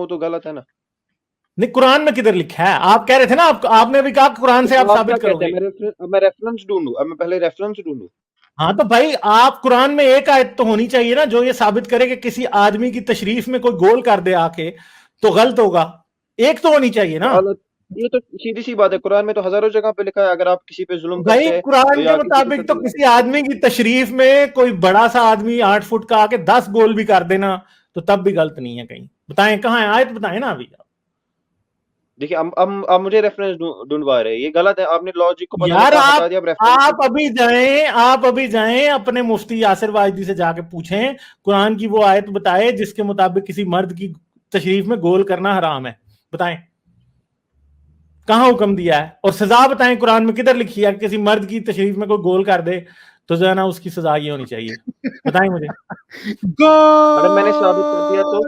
وہ تو غلط ہے نا. نہیں قرآن میں کدھر لکھا ہے؟ آپ کہہ رہے تھے نا آپ نے بھی کہا قرآن سے آپ ثابت کرو گے. میں ریفرنس ڈھونڈوں, اب میں پہلے ریفرنس ڈھونڈوں. ہاں تو بھائی آپ قرآن میں ایک آیت تو ہونی چاہیے نا جو یہ ثابت کرے کہ کسی آدمی کی تشریف میں کوئی گول کر دے آ کے تو غلط ہوگا. ایک تو ہونی چاہیے نا. یہ تو سیدھی سی بات ہے, قرآن میں تو ہزاروں جگہ پہ لکھا ہے اگر آپ کسی پہ ظلم بھائی کرتے ہیں قرآن کے مطابق تو کسی آدمی کی تشریف میں کوئی بڑا سا آدمی 8 فٹ کا آ کے 10 گول بھی کر دینا تو تب بھی غلط نہیں ہے. کہیں بتائیں کہاں ہے آیت, بتائیں نا ابھی. دیکھیں اب مجھے ریفرنس ڈھونڈوا رہے ہیں, یہ غلط ہے. آپ نے لاجک کو پتہ یار لگا ہٹا دیا. آپ ابھی جائیں اپنے مفتی یاسر واجدی سے جا کے پوچھیں قرآن کی وہ آیت بتائے جس کے مطابق کسی مرد کی تشریف میں گول کرنا حرام ہے. بتائیں کہاں حکم دیا ہے, اور سزا بتائیں قرآن میں کدھر لکھی ہے کسی مرد کی تشریف میں کوئی گول کر دے تو جو ہے نا اس کی سزا یہ ہونی چاہیے. بتائیں مجھے. اگر میں نے ثابت کر دیا تو